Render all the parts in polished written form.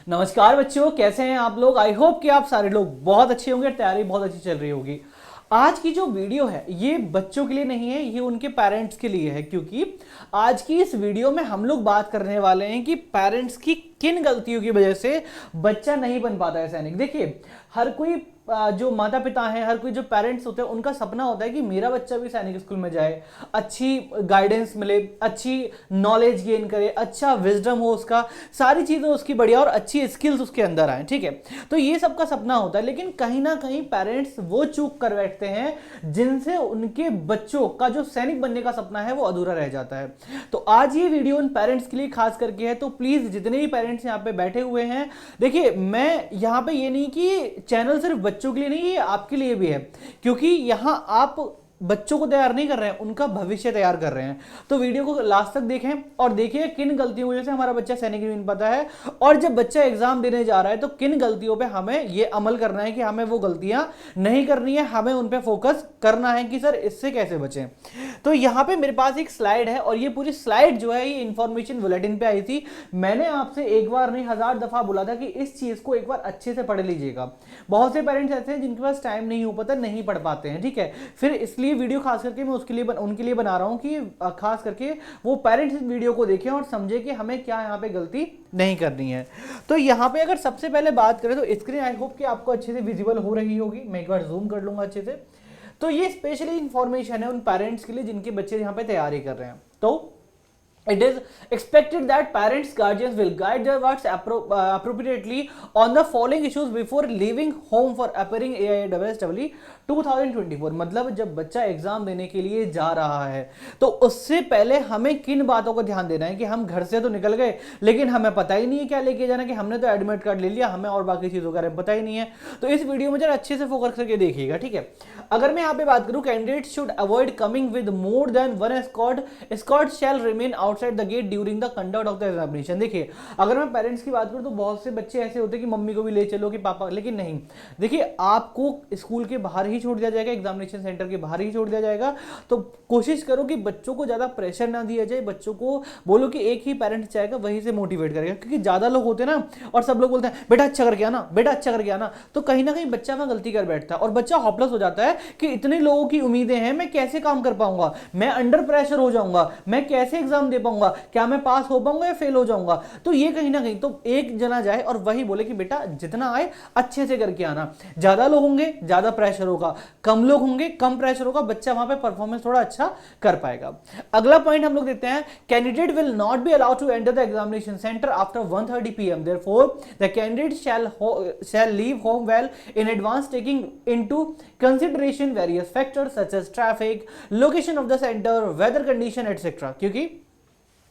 नमस्कार बच्चों, कैसे हैं आप लोग। आई होप कि आप सारे लोग बहुत अच्छे होंगे, तैयारी बहुत अच्छी चल रही होगी। आज की जो वीडियो है ये बच्चों के लिए नहीं है, ये उनके पेरेंट्स के लिए है, क्योंकि आज की इस वीडियो में हम लोग बात करने वाले हैं कि पेरेंट्स की किन गलतियों की वजह से बच्चा नहीं बन पाता है सैनिक। देखिए, हर कोई जो माता पिता हैं, हर कोई जो पेरेंट्स होते हैं, उनका सपना होता है कि मेरा बच्चा भी सैनिक स्कूल में जाए, अच्छी गाइडेंस मिले, अच्छी नॉलेज गेन करे, अच्छा विजडम हो उसका, सारी चीज़ें उसकी बढ़िया और अच्छी स्किल्स उसके अंदर आए। ठीक है, तो ये सबका सपना होता है, लेकिन कहीं ना कहीं पेरेंट्स वो चूक कर बैठते हैं जिनसे उनके बच्चों का जो सैनिक बनने का सपना है वो अधूरा रह जाता है। तो आज ये वीडियो उन पेरेंट्स के लिए खास करके है, तो प्लीज जितने भी पेरेंट्स यहाँ पे बैठे हुए हैं, देखिए मैं यहाँ पे ये नहीं कि चैनल सिर्फ बच्चों के लिए नहीं, ये आपके लिए भी है, क्योंकि यहां आप बच्चों को तैयार नहीं कर रहे हैं, उनका भविष्य तैयार कर रहे हैं। तो वीडियो को लास्ट तक देखें और देखिए किन गलतियों की वजह से हमारा बच्चा सैनिक नहीं बन पाता है, और जब बच्चा एग्जाम देने जा रहा है तो किन गलतियों पे हमें ये अमल करना है कि हमें वो गलतियां नहीं करनी है, हमें उन पे फोकस करना है कि सर इससे कैसे बचें। तो यहाँ पे मेरे पास एक स्लाइड है, और ये पूरी स्लाइड जो है ये इंफॉर्मेशन बुलेटिन पे आई थी। मैंने आपसे एक बार नहीं 1000 दफा बोला था कि इस चीज को एक बार अच्छे से पढ़ लीजिएगा। बहुत से पेरेंट्स ऐसे हैं जिनके पास टाइम नहीं हो पाता, नहीं पढ़ पाते हैं। ठीक है, फिर इसलिए वीडियो खास करके मैं उनके लिए बना रहा हूं कि खास करके वो पेरेंट्स इस वीडियो को देखें और समझे कि हमें क्या यहाँ पे गलती नहीं करनी है। तो यहाँ पे अगर सबसे पहले बात करें तो स्क्रीन आई होप कि आपको अच्छे से विजिबल हो रही होगी, मैं एक बार जूम कर लूंगा अच्छे से। तो ये स्पेशली इंफॉर्मेशन है उन पेरेंट्स के लिए जिनके बच्चे यहाँ पे तैयारी कर रहे हैं। तो it is expected that parents guardians will guide their works appropriately on the following issues before leaving home for appearing AISSE 2024। मतलब जब बच्चा एग्जाम देने के लिए जा रहा है तो उससे पहले हमें किन बातों को ध्यान देना है कि हम घर से तो निकल गए लेकिन हमें पता ही नहीं है क्या लेके जाना, कि हमने तो एडमिट कार्ड ले लिया, हमें और बाकी चीजों के बारे में पता ही नहीं है। तो इस वीडियो में जरा अच्छे से फोकस करके देखिएगा। ठीक है, अगर मैं यहाँ पे बात करूं, candidate should avoid coming with more than one escort shall remain outside the gate during the conduct of the examination. देखिए, अगर मैं पेरेंट्स की बात करूं तो बहुत से बच्चे ऐसे होते हैं कि मम्मी को भी ले चलो कि पापा, लेकिन नहीं। देखिए, आपको स्कूल के बाहर ही छोड़ दिया जाएगा, एग्जामिनेशन सेंटर के बाहर ही छोड़ दिया जाएगा। तो कोशिश करो कि बच्चों को ज्यादा प्रेशर ना दिया जाए, बच्चों को बोलो कि एक ही पेरेंट चाहेगा वहीं से मोटिवेट करेगा, क्योंकि ज्यादा लोग होते हैं ना और सब लोग बोलते हैं बेटा अच्छा करके आना, बेटा अच्छा करके आना, तो कहीं ना कहीं बच्चा वहां गलती कर बैठता है और बच्चा हॉपलेस हो जाता है कि इतने लोगों की उम्मीदें हैं, मैं कैसे काम कर पाऊंगा, मैं अंडर प्रेशर हो जाऊंगा, मैं कैसे एग्जाम दे पाऊंगा, क्या मैं पास हो पाऊंगा या फेल हो जाऊंगा। तो ये कहीं ना कहीं तो एक जना जाए और वही बोले कि बेटा जितना आए अच्छे से करके आना। ज्यादा लोग होंगे ज्यादा प्रेशर होगा, कम लोग होंगे कम प्रेशर होगा, बच्चा वहां पे परफॉर्मेंस थोड़ा अच्छा कर पाएगा। अगला पॉइंट हम लोग देखते हैं, candidate will not be allowed to enter the examination centre after 1:30 PM। Therefore the candidate shall leave home well in advance, taking into consideration various factors such as traffic, location of the center, weather condition, etc। क्योंकि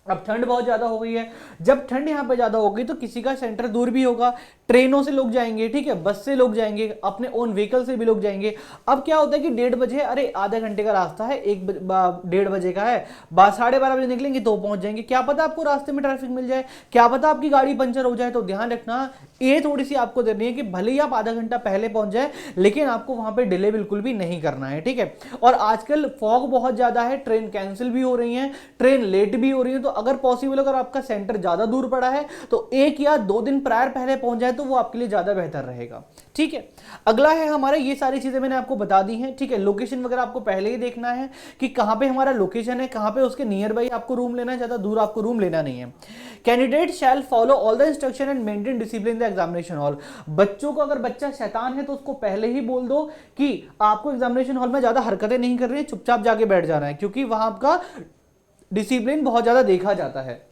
अब ठंड बहुत ज्यादा हो गई है, जब ठंड यहाँ पे ज्यादा हो गई तो किसी का सेंटर दूर भी होगा, ट्रेनों से लोग जाएंगे, ठीक है, बस से लोग जाएंगे, अपने ओन व्हीकल से भी लोग जाएंगे। अब क्या होता है कि 1:30 बजे, अरे आधे घंटे का रास्ता है, 1:30 बजे का है, 12:30 बजे निकलेंगे तो पहुंच जाएंगे। क्या पता आपको रास्ते में ट्रैफिक मिल जाए, क्या पता आपकी गाड़ी पंचर हो जाए। तो ध्यान रखना, ये थोड़ी सी आपको देनी है कि भले ही आप आधा घंटा पहले पहुंच जाए लेकिन आपको वहां पे डिले बिल्कुल भी नहीं करना है। ठीक है, और आजकल फॉग बहुत ज्यादा है, ट्रेन कैंसिल भी हो रही है, ट्रेन लेट भी हो रही है। तो अगर पॉसिबल, अगर आपका सेंटर ज्यादा दूर पड़ा है तो 1 या 2 दिन प्रायर पहले पहुंच जाए तो वो आपके लिए ज्यादा बेहतर रहेगा। ठीक है, अगला है हमारा, ये सारी चीजें मैंने आपको बता दी हैं। ठीक है, लोकेशन वगैरह आपको पहले ही देखना है कि कहां पे हमारा लोकेशन है, कहां पे उसके नियर बाई आपको रूम लेना है, ज्यादा दूर आपको रूम लेना नहीं है। Candidate shell follow all the instruction and maintain discipline in the examination hall. बच्चों को, अगर बच्चा शैतान है तो उसको पहले ही बोल दो कि आपको एग्जामिनेशन हॉल में ज्यादा हरकतें नहीं कर रही है, चुपचाप जाके बैठ जाना है, क्योंकि वहां आपका डिसिप्लिन बहुत ज्यादा देखा जाता है।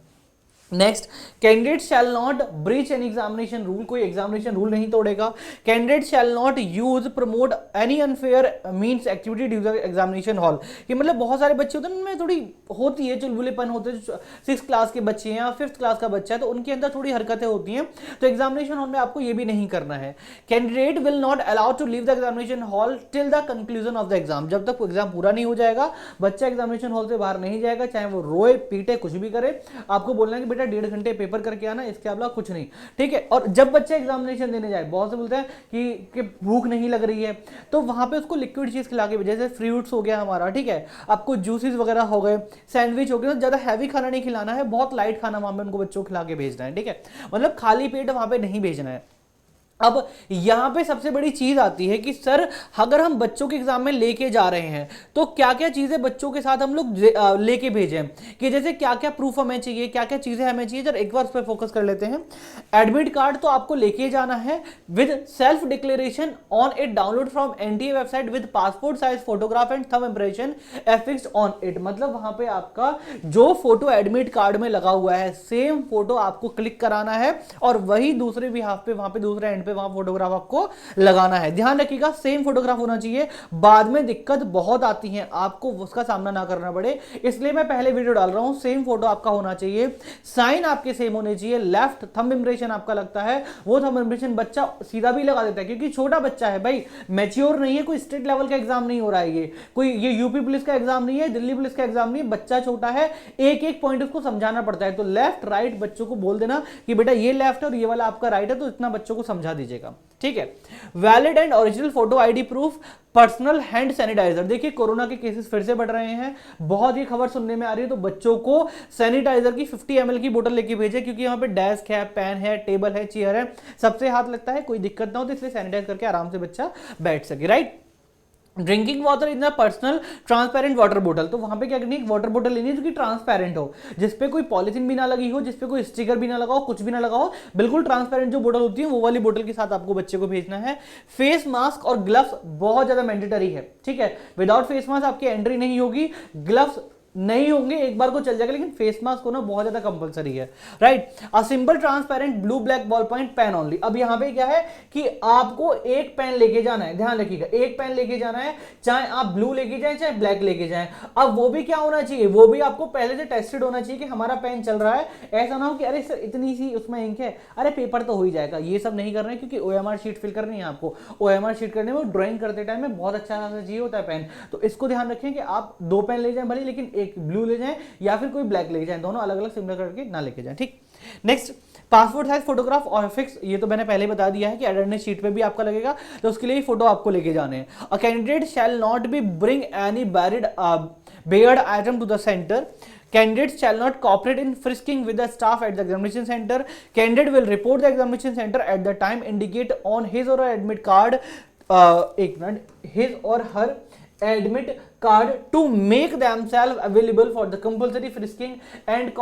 Next, candidate shall not breach an examination rule, कोई एग्जामिनेशन रूल नहीं तोड़ेगा। Candidate shall not use promote any unfair means activity due the examination hall. कि मतलब बहुत सारे बच्चे होते हैं, उनमें थोड़ी होती है चुलबुलेपन होते हैं, 6th क्लास के बच्चे हैं या 5th क्लास का बच्चा है तो उनके अंदर थोड़ी हरकतें होती हैं, तो एग्जामिनेशन हॉल में आपको ये भी नहीं करना है। Candidate will not allowed to leave the examination hall till the conclusion of the exam. जब तक एग्जाम पूरा नहीं हो जाएगा बच्चा एग्जामिनेशन हॉल से बाहर नहीं जाएगा, चाहे वो रोए पीटे कुछ भी करे। आपको बोलना है कि बेटा 1.5 घंटे पेपर करके आना, इसके अलावा कुछ नहीं, ठीक है। और जब बच्चा एग्जामिनेशन देने जाए, बहुत से बोलते हैं कि भूख नहीं लग रही है, तो वहां पे उसको लिक्विड चीज खिला के, जैसे फ्रूट्स हो गया हमारा, ठीक है, आपको जूसेस वगैरह हो गए, सैंडविच हो गया, तो ज्यादा हैवी खाना नहीं खिलाना है, बहुत लाइट खाना वहां पे उनको बच्चों को खिला के भेजना है, ठीक है, मतलब खाली पेट वहां पे नहीं भेजना है। अब यहां पे सबसे बड़ी चीज आती है कि सर अगर हम बच्चों के एग्जाम में लेके जा रहे हैं तो क्या क्या चीजें बच्चों के साथ हम लोग लेके भेजें, कि जैसे क्या क्या प्रूफ हमें चाहिए, क्या क्या चीजें हमें चाहिए, जरा एक बार उस पर फोकस कर लेते हैं। एडमिट कार्ड तो आपको लेके जाना है with self declaration on it, download from NTA website with passport size photograph and thumb impression affixed on it. मतलब वहां पे आपका जो फोटो एडमिट कार्ड में लगा हुआ है सेम फोटो आपको क्लिक कराना है और वही दूसरे बिहाफ पे वहां पे दूसरे एंड पे वहां फोटोग्राफ आपको लगाना है। ध्यान रखिएगा सेम फोटोग्राफ होना चाहिए, बाद में दिक्कत बहुत आती है, आपको उसका सामना ना करना पड़े, इसलिए मैं पहले वीडियो डाल रहा हूं। सेम फोटो आपका होना चाहिए, साइन आपके सेम होने चाहिए, लेफ्ट थंब इंप्रेशन आपका लगता है वो थंब इंप्रेशन बच्चा सीधा भी लगा देता है, क्योंकि छोटा बच्चा है भाई, मैच्योर नहीं है, कोई स्टेट लेवल का एग्जाम नहीं हो रहा है, ये यूपी पुलिस का एग्जाम नहीं है, दिल्ली पुलिस का एग्जाम नहीं है, बच्चा छोटा है, एक एक पॉइंट उसको समझाना पड़ता है। तो लेफ्ट राइट बच्चों को बोल देना कि बेटा ये लेफ्ट है और ये वाला आपका राइट है, तो इतना बच्चों को समझा दीजिएगा, ठीक है। Valid and original photo ID proof, personal hand sanitiser. देखिए कोरोना के केसेस फिर से बढ़ रहे हैं, बहुत ही खबर सुनने में आ रही है, तो बच्चों को सैनिटाइजर की 50 ml की बोतल लेके भेजें, क्योंकि यहाँ पे डेस्क है, पेन है, टेबल है, चेयर है, सबसे हाथ लगता है, कोई दिक्कत ना हो, तो इसलिए सैनिटाइज करके आराम से बच्चा बैठ सके, right. Drinking water in the personal transparent water बोतल, तो वहां पे क्या करनी है, एक वाटर बोतल लेनी है जो कि ट्रांसपेरेंट हो, जिसपे कोई पॉलिथीन भी ना लगी हो, जिसपे कोई स्टिकर भी ना लगा हो, कुछ भी ना लगा हो, बिल्कुल ट्रांसपेरेंट जो बोतल होती है वो वाली बोतल के साथ आपको बच्चे को भेजना है। फेस मास्क और ग्लव्स बहुत ज्यादा मैंडेटरी है, ठीक है, विदाउट फेस मास्क आपकी एंट्री नहीं होगी, ग्लव्स नहीं होंगे, एक बार को चल जाएगा, लेकिन फेस मास्क होना बहुत ज्यादा कंपलसरी है, right. A simple transparent blue black ball point pen only. अब यहां पे क्या है कि आपको एक पेन लेके जाना है, ध्यान रखिएगा, एक पेन लेके जाना है, चाहे आप ब्लू लेके जाएं चाहे ब्लैक लेके जाएं। अब वो भी क्या होना चाहिए, वो भी आपको पहले से टेस्टेड होना चाहिए कि हमारा पेन चल रहा है, ऐसा ना हो कि अरे सर इतनी सी उसमें इंक है, अरे पेपर तो हो ही जाएगा, ये सब नहीं करना है, क्योंकि ओएमआर शीट फिल करनी है आपको, ओएमआर शीट करने में ड्राइंग करते टाइम में बहुत अच्छा चाहिए होता है पेन, तो इसको ध्यान रखें कि आप 2 पेन ले जाएं भले, लेकिन एक ब्लू ले जाएं या फिर कोई ब्लैक लेके जाएं, दोनों अलग अलग सिमिलर करके ना लेके जाएं, ठीक। नेक्स्ट पासपोर्ट साइज फोटोग्राफ और फिक्स, ये तो मैंने पहले बता दिया है कि अटेंडेंस शीट पे भी आपका लगेगा, तो उसके लिए फोटो आपको लेके जाने हैं। A candidate shall not be bring any barred item to the centre, candidates shall not cooperate in frisking with the staff at the examination center, candidate will report the examination center at the time indicate on his or her admit card, एक minute, his or her admit card to make themselves available for the compulsory frisking and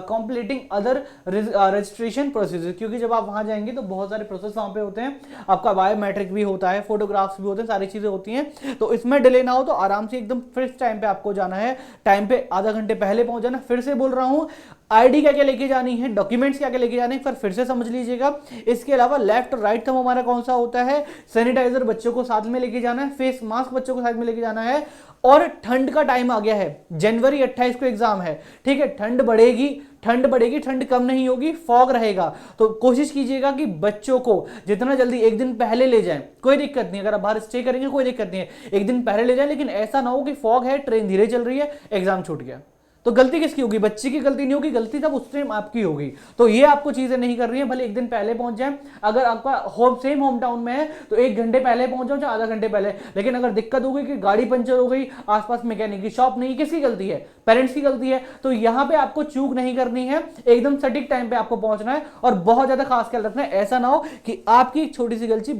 completing other registration procedures, क्योंकि जब आप वहां जाएंगे तो बहुत सारे process वहां पे होते हैं, आपका बायोमेट्रिक भी होता है, फोटोग्राफ्स भी होते हैं, सारी चीजें होती हैं, तो इसमें डिले ना हो तो आराम से एकदम फिक्स टाइम पे आपको जाना है, टाइम पे आधा घंटे पहले पहुंच जाना। फिर से बोल रहा हूं, आईडी क्या क्या लेके जानी है, डॉक्यूमेंट्स क्या क्या लेके जाने हैं, फिर से समझ लीजिएगा। इसके अलावा लेफ्ट और राइट थंब हमारा कौन सा होता है, सैनिटाइजर बच्चों को साथ में लेके जाना है, फेस मास्क बच्चों को साथ में लेके जाना है, और ठंड का टाइम आ गया है, जनवरी 28 को एग्जाम है, ठीक है, ठंड बढ़ेगी, ठंड कम नहीं होगी, फॉग रहेगा, तो कोशिश कीजिएगा कि बच्चों को जितना जल्दी एक दिन पहले ले जाएं, कोई दिक्कत नहीं, अगर आप बाहर स्टे करेंगे कोई दिक्कत नहीं है, एक दिन पहले ले जाएं, लेकिन ऐसा ना हो कि फॉग है, ट्रेन धीरे चल रही है, एग्जाम छूट गया, तो गलती किसकी होगी, बच्चे की गलती नहीं होगी, गलती तब उस टाइम आपकी होगी। तो ये आपको चीजें नहीं कर रही है, भले एक दिन पहले पहुंच जाए, अगर आपका सेम होम टाउन में है तो 1 घंटे पहले पहुंच जाओ, चाहे आधा घंटे पहले, लेकिन अगर दिक्कत हो गई कि गाड़ी पंचर हो गई, आसपास मैकेनिक की शॉप नहीं, किसकी गलती है, पेरेंट्स की गलती है, तो यहां पे आपको चूक नहीं करनी है, एकदम सटीक टाइम पे आपको पहुंचना है, और बहुत ज्यादा खास ख्याल रखना है, ऐसा ना हो कि आपकी एक छोटी सी गलती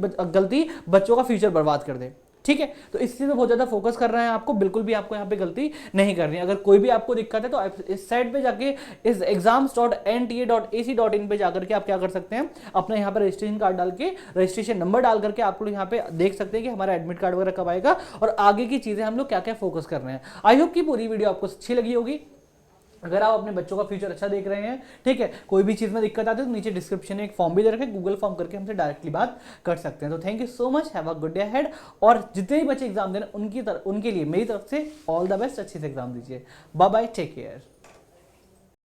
बच्चों का फ्यूचर बर्बाद कर दे, ठीक है। तो इस चीज में बहुत ज्यादा फोकस कर रहे हैं आपको, बिल्कुल भी आपको यहाँ पे गलती नहीं करनी। अगर कोई भी आपको दिक्कत है तो आप इस साइट पे जाके इस exams.nta.ac.in पे जाकर के आप क्या कर सकते हैं, अपना यहाँ पे रजिस्ट्रेशन कार्ड डाल के, रजिस्ट्रेशन नंबर डाल करके आप लोग यहाँ पे देख सकते हैं कि हमारा एडमिट कार्ड वगैरह कब आएगा और आगे की चीजें हम लोग क्या क्या फोकस कर रहे हैं। आई होप कि पूरी वीडियो आपको अच्छी लगी होगी। अगर आप अपने बच्चों का फ्यूचर अच्छा देख रहे हैं, ठीक है, कोई भी चीज में दिक्कत आती है तो नीचे डिस्क्रिप्शन में एक फॉर्म भी दे रखे, गूगल फॉर्म करके हमसे डायरेक्टली बात कर सकते हैं। तो thank you so much, have a good day ahead, और जितने भी बच्चे एग्जाम दे रहे हैं उनके लिए मेरी तरफ से ऑल द बेस्ट, अच्छे से एग्जाम दीजिए। Bye bye, take care.